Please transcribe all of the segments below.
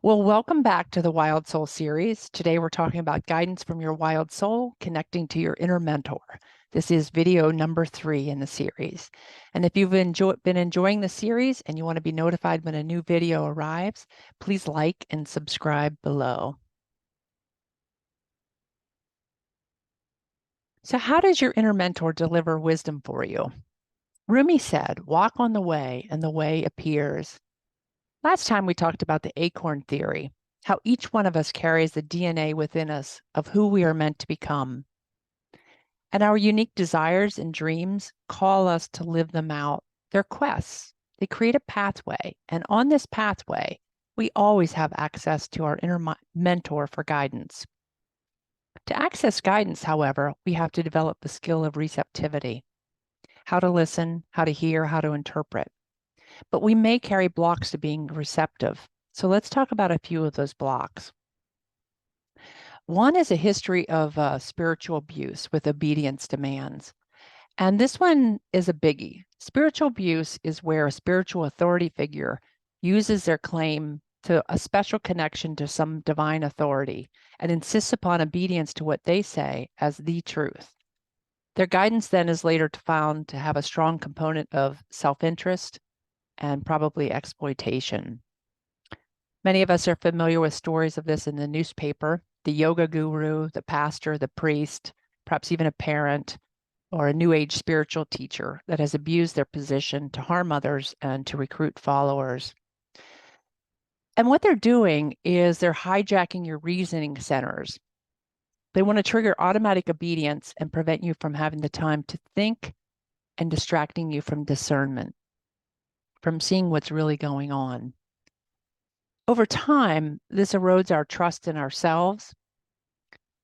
Well, welcome back to the Wild Soul series. Today we're talking about guidance from your wild soul, connecting to your inner mentor. This is video number 3 in the series. And if you've been enjoying the series and you want to be notified when a new video arrives, please like and subscribe below. So how does your inner mentor deliver wisdom for you? Rumi said, walk on the way and the way appears. Last time we talked about the acorn theory, how each one of us carries the DNA within us of who we are meant to become. And our unique desires and dreams call us to live them out. They're quests. They create a pathway. And on this pathway, we always have access to our inner mentor for guidance. To access guidance, however, we have to develop the skill of receptivity, how to listen, how to hear, how to interpret. But we may carry blocks to being receptive. So let's talk about a few of those blocks. One is a history of spiritual abuse with obedience demands. And this one is a biggie. Spiritual abuse is where a spiritual authority figure uses their claim to a special connection to some divine authority and insists upon obedience to what they say as the truth. Their guidance then is later found to have a strong component of self-interest and probably exploitation. Many of us are familiar with stories of this in the newspaper. The yoga guru, the pastor, the priest, perhaps even a parent or a new age spiritual teacher that has abused their position to harm others and to recruit followers. And what they're doing is they're hijacking your reasoning centers. They want to trigger automatic obedience and prevent you from having the time to think and distracting you from discernment, from seeing what's really going on. Over time, this erodes our trust in ourselves.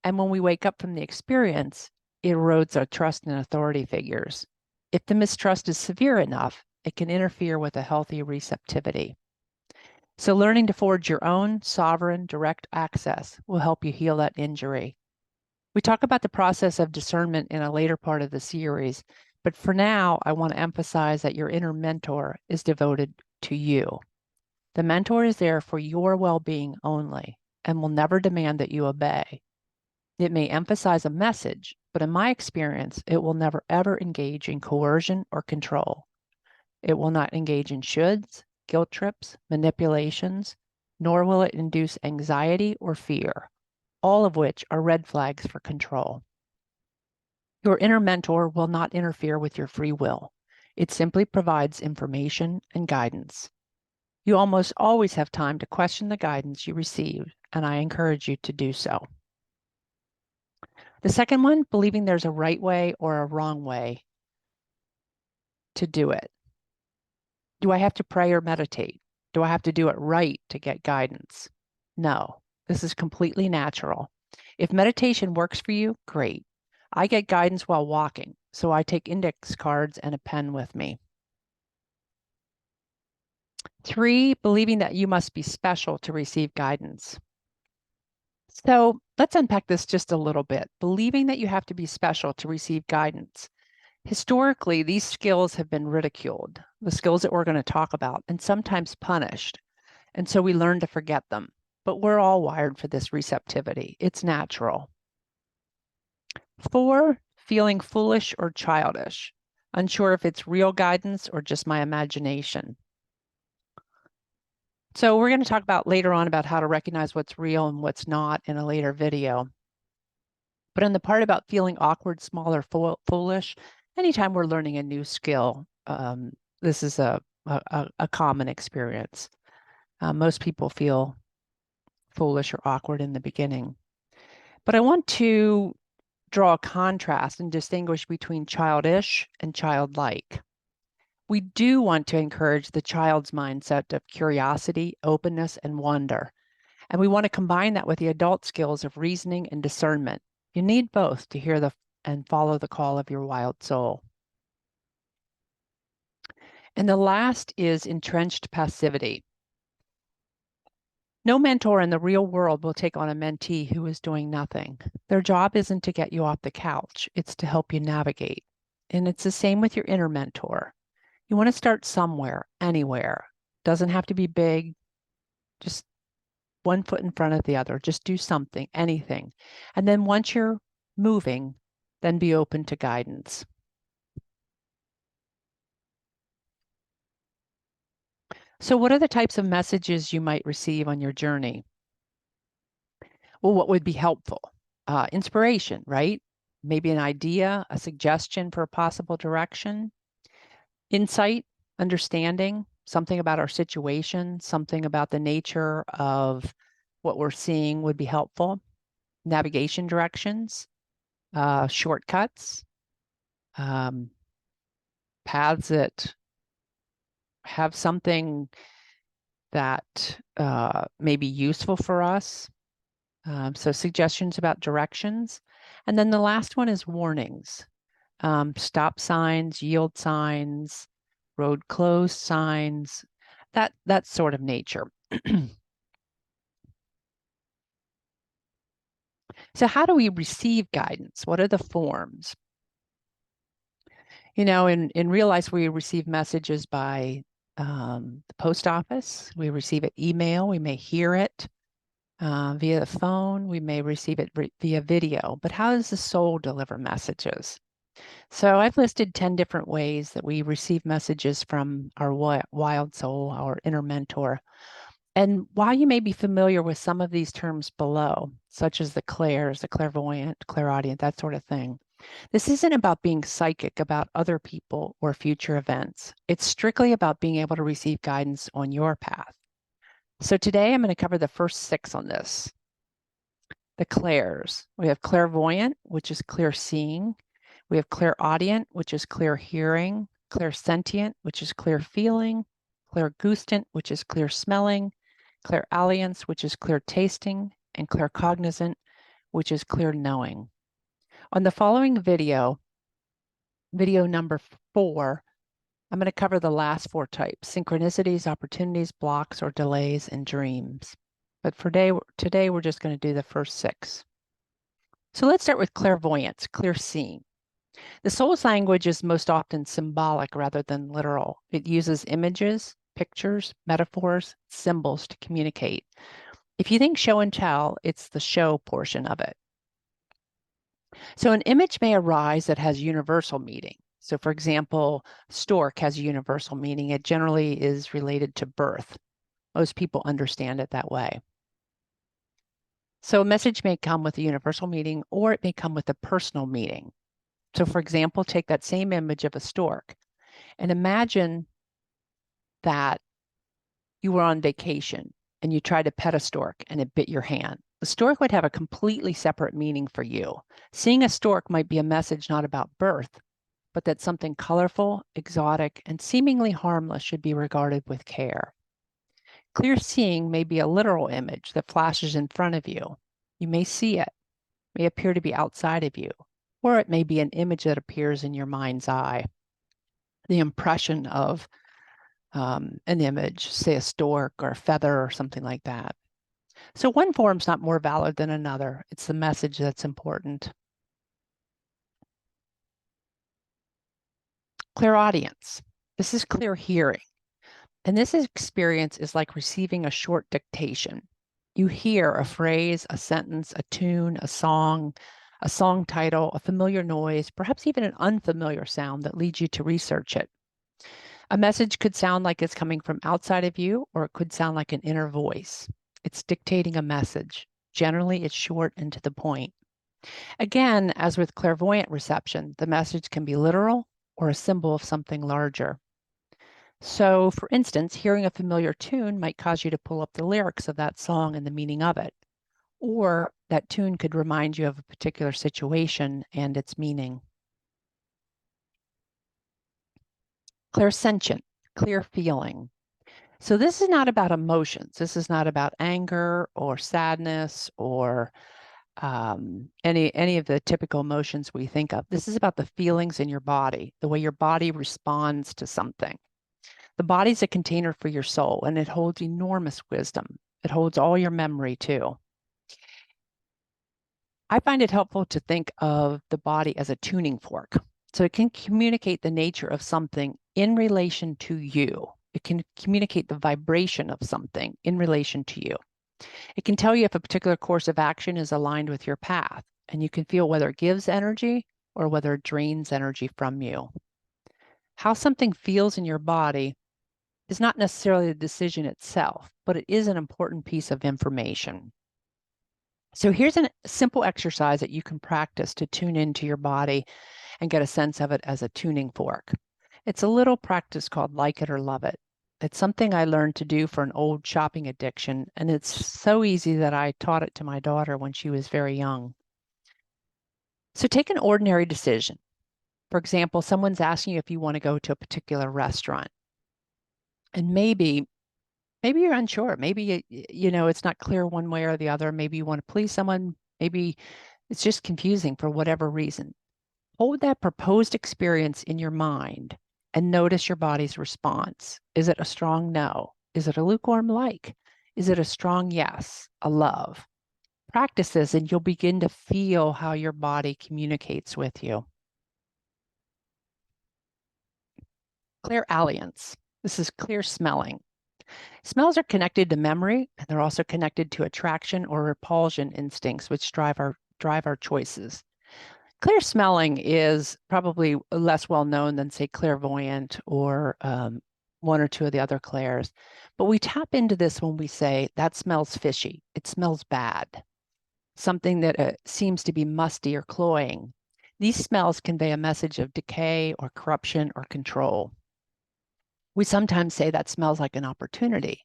And when we wake up from the experience, it erodes our trust in authority figures. If the mistrust is severe enough, it can interfere with a healthy receptivity. So learning to forge your own sovereign direct access will help you heal that injury. We talk about the process of discernment in a later part of the series, but for now, I want to emphasize that your inner mentor is devoted to you. The mentor is there for your well-being only and will never demand that you obey. It may emphasize a message, but in my experience, it will never ever engage in coercion or control. It will not engage in shoulds, guilt trips, manipulations, nor will it induce anxiety or fear, all of which are red flags for control. Your inner mentor will not interfere with your free will. It simply provides information and guidance. You almost always have time to question the guidance you receive, and I encourage you to do so. The second one, believing there's a right way or a wrong way to do it. Do I have to pray or meditate? Do I have to do it right to get guidance? No, this is completely natural. If meditation works for you, great. I get guidance while walking, so I take index cards and a pen with me. 3, believing that you must be special to receive guidance. So let's unpack this just a little bit. Believing that you have to be special to receive guidance. Historically, these skills have been ridiculed, the skills that we're going to talk about, and sometimes punished. And so we learn to forget them. But we're all wired for this receptivity. It's natural. 4, feeling foolish or childish, unsure if it's real guidance or just my imagination. So we're going to talk about later on about how to recognize what's real and what's not in a later video. But in the part about feeling awkward, small, or foolish, anytime we're learning a new skill, this is a common experience. Most people feel foolish or awkward in the beginning. But I want to draw a contrast and distinguish between childish and childlike. We do want to encourage the child's mindset of curiosity, openness, and wonder. And we want to combine that with the adult skills of reasoning and discernment. You need both to hear and follow the call of your wild soul. And the last is entrenched passivity. No mentor in the real world will take on a mentee who is doing nothing. Their job isn't to get you off the couch, it's to help you navigate. And it's the same with your inner mentor. You want to start somewhere, anywhere. Doesn't have to be big. Just one foot in front of the other. Just do something, anything. And then once you're moving, then be open to guidance. So what are the types of messages you might receive on your journey? Well, what would be helpful? Inspiration, right? Maybe an idea, a suggestion for a possible direction. Insight, understanding, something about our situation, something about the nature of what we're seeing would be helpful. Navigation directions, shortcuts, paths that have something that may be useful for us. So suggestions about directions. And then the last one is warnings. Stop signs, yield signs, road closed signs, that sort of nature. So how do we receive guidance? What are the forms? You know, in real life, we receive messages by the post office. We receive it email. We may hear it via the phone. We may receive it via video. But how does the soul deliver messages? So I've listed 10 different ways that we receive messages from our wild soul, our inner mentor. And while you may be familiar with some of these terms below, such as the clairs, the clairvoyant, clairaudient, that sort of thing, this isn't about being psychic about other people or future events. It's strictly about being able to receive guidance on your path. So today I'm going to cover the first 6 on this. The clairs. We have clairvoyant, which is clear seeing. We have clairaudient, which is clear hearing. Clairsentient, which is clear feeling. Clairgustant, which is clear smelling. Clairalliance, which is clear tasting. And claircognizant, which is clear knowing. On the following video number 4, I'm going to cover the last 4 types: synchronicities, opportunities, blocks, or delays, and dreams. But for today, we're just going to do the first 6. So let's start with clairvoyance, clear seeing. The soul's language is most often symbolic rather than literal. It uses images, pictures, metaphors, symbols to communicate. If you think show and tell, it's the show portion of it. So an image may arise that has universal meaning. So for example, stork has a universal meaning. It generally is related to birth. Most people understand it that way. So a message may come with a universal meaning, or it may come with a personal meaning. So for example, take that same image of a stork and imagine that you were on vacation and you tried to pet a stork and it bit your hand. The stork would have a completely separate meaning for you. Seeing a stork might be a message not about birth, but that something colorful, exotic, and seemingly harmless should be regarded with care. Clear seeing may be a literal image that flashes in front of you. You may see it, may appear to be outside of you, or it may be an image that appears in your mind's eye. The impression of an image, say a stork or a feather or something like that. So one form's not more valid than another. It's the message that's important. Clairaudience. This is clear hearing. And this experience is like receiving a short dictation. You hear a phrase, a sentence, a tune, a song title, a familiar noise, perhaps even an unfamiliar sound that leads you to research it. A message could sound like it's coming from outside of you, or it could sound like an inner voice. It's dictating a message. Generally, it's short and to the point. Again, as with clairvoyant reception, the message can be literal or a symbol of something larger. So, for instance, hearing a familiar tune might cause you to pull up the lyrics of that song and the meaning of it. Or that tune could remind you of a particular situation and its meaning. Clairsentient, clear feeling. So this is not about emotions. This is not about anger or sadness or any of the typical emotions we think of. This is about the feelings in your body, the way your body responds to something. The body's a container for your soul, and it holds enormous wisdom. It holds all your memory too. I find it helpful to think of the body as a tuning fork. So it can communicate the nature of something in relation to you. It can communicate the vibration of something in relation to you. It can tell you if a particular course of action is aligned with your path, and you can feel whether it gives energy or whether it drains energy from you. How something feels in your body is not necessarily the decision itself, but it is an important piece of information. So here's a simple exercise that you can practice to tune into your body and get a sense of it as a tuning fork. It's a little practice called Like It or Love It. It's something I learned to do for an old shopping addiction, and it's so easy that I taught it to my daughter when she was very young. So take an ordinary decision. For example, someone's asking you if you want to go to a particular restaurant. And maybe you're unsure. Maybe it's not clear one way or the other. Maybe you want to please someone. Maybe it's just confusing for whatever reason. Hold that proposed experience in your mind and notice your body's response. Is it a strong no? Is it a lukewarm like? Is it a strong yes, a love? Practice this and you'll begin to feel how your body communicates with you. Clairalience. This is clear smelling. Smells are connected to memory, and they're also connected to attraction or repulsion instincts, which drive our choices. Clear smelling is probably less well known than, say, clairvoyant or one or two of the other clairs. But we tap into this when we say, that smells fishy. It smells bad. Something that seems to be musty or cloying. These smells convey a message of decay or corruption or control. We sometimes say that smells like an opportunity.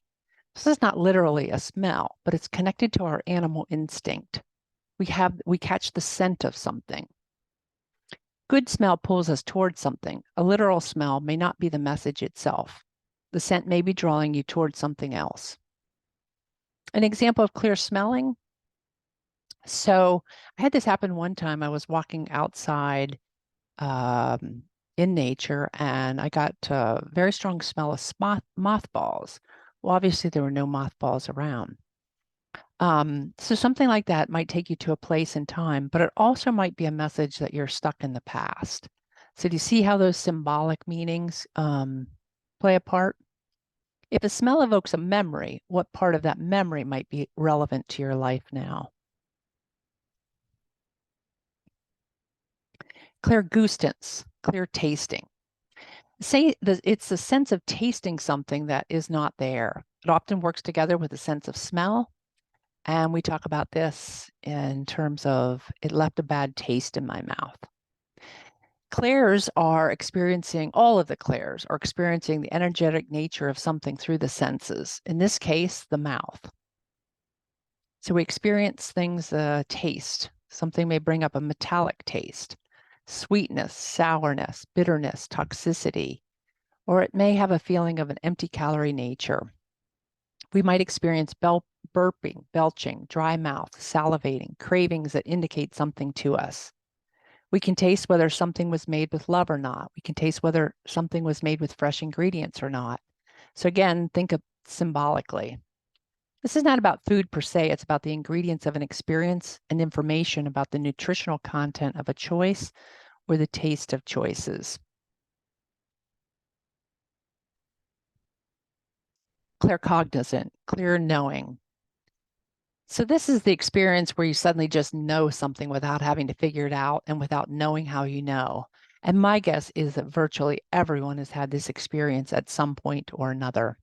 This is not literally a smell, but it's connected to our animal instinct. We catch the scent of something. Good smell pulls us towards something. A literal smell may not be the message itself. The scent may be drawing you towards something else. An example of clear smelling. So I had this happen one time. I was walking outside in nature, and I got a very strong smell of mothballs. Well, obviously there were no mothballs around. So something like that might take you to a place in time, but it also might be a message that you're stuck in the past. So do you see how those symbolic meanings play a part? If a smell evokes a memory, what part of that memory might be relevant to your life now? Clairgustance, clear tasting. It's the sense of tasting something that is not there. It often works together with a sense of smell. And we talk about this in terms of it left a bad taste in my mouth. All of the clairs are experiencing the energetic nature of something through the senses. In this case, the mouth. So we experience things, taste. Something may bring up a metallic taste, sweetness, sourness, bitterness, toxicity, or it may have a feeling of an empty calorie nature. We might experience burping, belching, dry mouth, salivating, cravings that indicate something to us. We can taste whether something was made with love or not. We can taste whether something was made with fresh ingredients or not. So again, think of symbolically. This is not about food per se. It's about the ingredients of an experience and information about the nutritional content of a choice or the taste of choices. Claircognizant, clear knowing. So this is the experience where you suddenly just know something without having to figure it out and without knowing how you know. And my guess is that virtually everyone has had this experience at some point or another.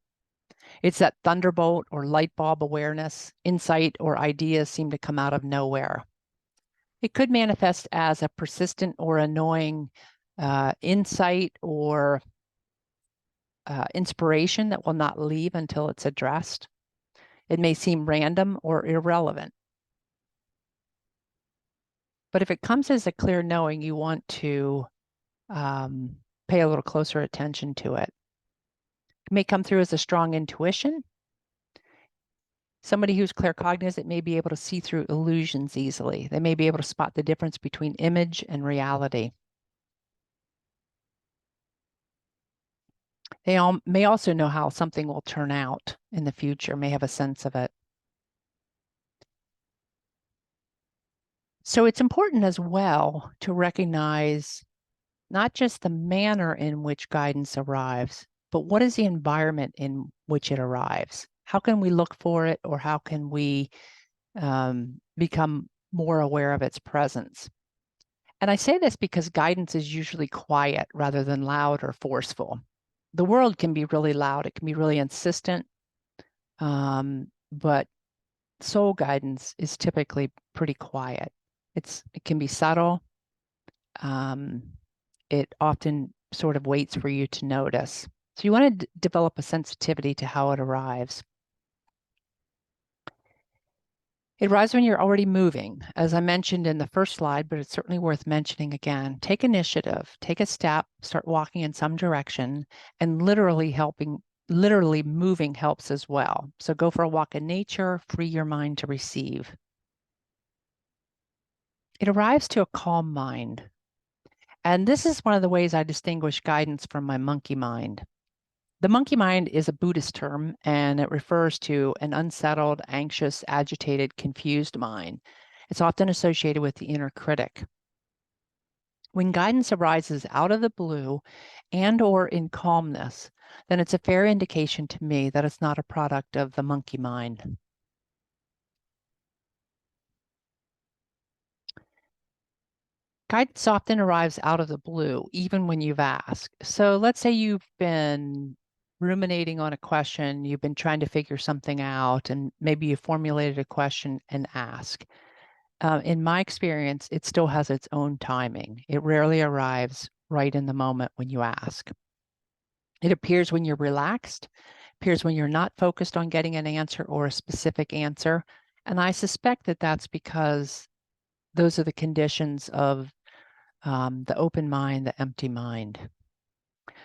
It's that thunderbolt or light bulb awareness, insight, or ideas seem to come out of nowhere. It could manifest as a persistent or annoying insight or inspiration that will not leave until it's addressed. It may seem random or irrelevant. But if it comes as a clear knowing, you want to pay a little closer attention to it. It may come through as a strong intuition. Somebody who's claircognizant may be able to see through illusions easily. They may be able to spot the difference between image and reality. They may also know how something will turn out in the future, may have a sense of it. So it's important as well to recognize not just the manner in which guidance arrives, but what is the environment in which it arrives? How can we look for it, or how can we become more aware of its presence? And I say this because guidance is usually quiet rather than loud or forceful. The world can be really loud. It can be really insistent, but soul guidance is typically pretty quiet. It can be subtle. It often sort of waits for you to notice. So you want to develop a sensitivity to how it arrives. It arrives when you're already moving, as I mentioned in the first slide, but it's certainly worth mentioning again. Take initiative, take a step, start walking in some direction, and literally moving helps as well. So go for a walk in nature, free your mind to receive. It arrives to a calm mind. And this is one of the ways I distinguish guidance from my monkey mind. The monkey mind is a Buddhist term, and it refers to an unsettled, anxious, agitated, confused mind. It's often associated with the inner critic. When guidance arises out of the blue and or in calmness, then it's a fair indication to me that it's not a product of the monkey mind. Guidance often arrives out of the blue, even when you've asked. So let's say you've been ruminating on a question, you've been trying to figure something out, and maybe you formulated a question and ask. In my experience, it still has its own timing. It rarely arrives right in the moment when you ask. It appears when you're relaxed, appears when you're not focused on getting an answer or a specific answer. And I suspect that that's because those are the conditions of the open mind, the empty mind.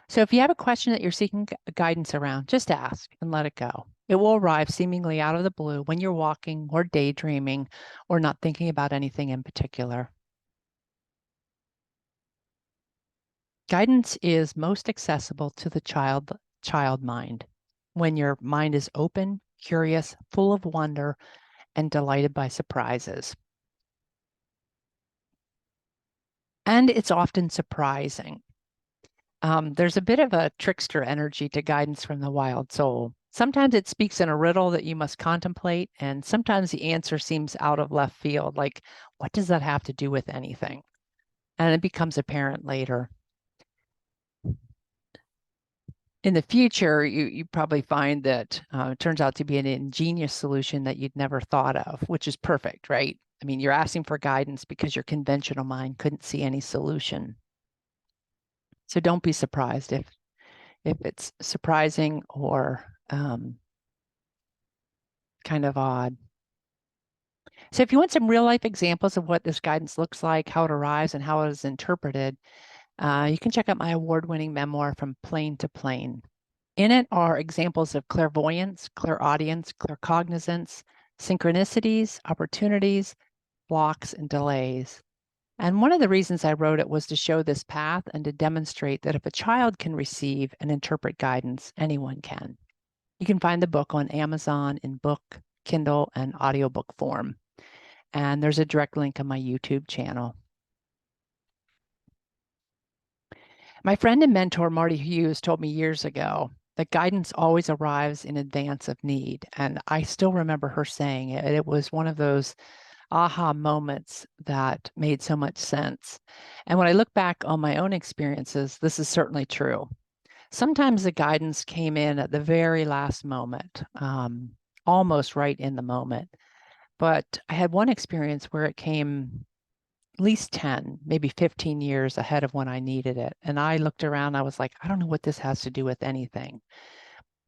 So if you have a question that you're seeking guidance around, just ask and let it go. It will arrive seemingly out of the blue when you're walking or daydreaming or not thinking about anything in particular. Guidance is most accessible to the child mind when your mind is open, curious, full of wonder, and delighted by surprises. And it's often surprising. There's a bit of a trickster energy to guidance from the wild soul. Sometimes it speaks in a riddle that you must contemplate, and sometimes the answer seems out of left field, like, what does that have to do with anything? And it becomes apparent later. In the future, you probably find that it turns out to be an ingenious solution that you'd never thought of, which is perfect, right? I mean, you're asking for guidance because your conventional mind couldn't see any solution. So don't be surprised if it's surprising or kind of odd. So if you want some real life examples of what this guidance looks like, how it arrives, and how it is interpreted, you can check out my award-winning memoir, From Plane to Plane. In it are examples of clairvoyance, clairaudience, claircognizance, synchronicities, opportunities, blocks, and delays. And one of the reasons I wrote it was to show this path and to demonstrate that if a child can receive and interpret guidance, anyone can. You can find the book on Amazon in book, Kindle, and audiobook form. And there's a direct link on my YouTube channel. My friend and mentor, Marty Hughes, told me years ago that guidance always arrives in advance of need. And I still remember her saying it. It was one of those aha moments that made so much sense. And when I look back on my own experiences, this is certainly true. Sometimes the guidance came in at the very last moment, almost right in the moment. But I had one experience where it came at least 10, maybe 15 years ahead of when I needed it. And I looked around, I was like, I don't know what this has to do with anything.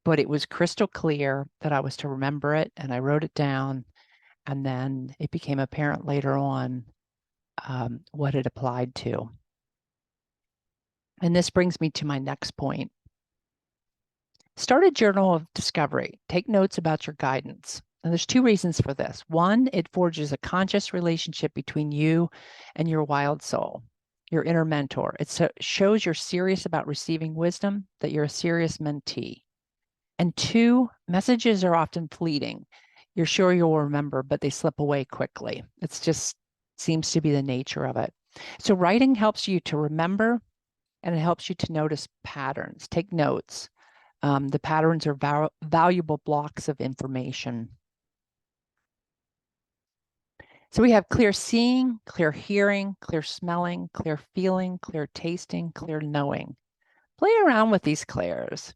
But it was crystal clear that I was to remember it, and I wrote it down. And then it became apparent later on what it applied to. And this brings me to my next point. Start a journal of discovery. Take notes about your guidance. And there's two reasons for this. One, it forges a conscious relationship between you and your wild soul, your inner mentor. It shows you're serious about receiving wisdom, that you're a serious mentee. And two, messages are often fleeting. You're sure you'll remember, but they slip away quickly. It's just seems to be the nature of it. So writing helps you to remember, and it helps you to notice patterns. Take notes. The patterns are valuable blocks of information. So we have clear seeing, clear hearing, clear smelling, clear feeling, clear tasting, clear knowing. Play around with these clairs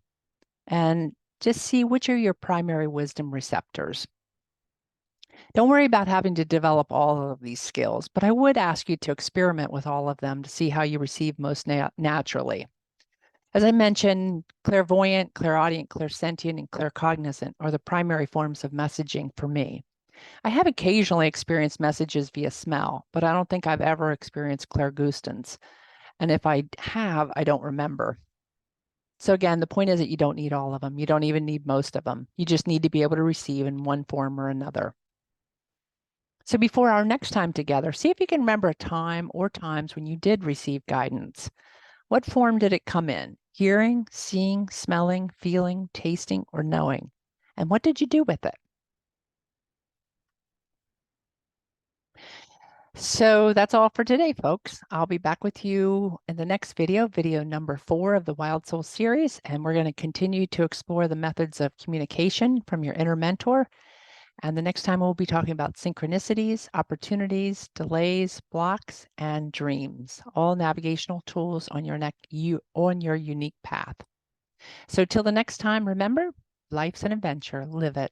and just see which are your primary wisdom receptors. Don't worry about having to develop all of these skills, but I would ask you to experiment with all of them to see how you receive most naturally. As I mentioned, clairvoyant, clairaudient, clairsentient, and claircognizant are the primary forms of messaging for me. I have occasionally experienced messages via smell, but I don't think I've ever experienced clairgustance. And if I have, I don't remember. So again, the point is that you don't need all of them. You don't even need most of them. You just need to be able to receive in one form or another. So before our next time together, see if you can remember a time or times when you did receive guidance. What form did it come in? Hearing, seeing, smelling, feeling, tasting, or knowing? And what did you do with it? So that's all for today, folks. I'll be back with you in the next video, video number 4 of the Wild Soul series, and we're going to continue to explore the methods of communication from your inner mentor. And the next time we'll be talking about synchronicities, opportunities, delays, blocks, and dreams, all navigational tools on your unique path. So till the next time, remember, life's an adventure. Live it.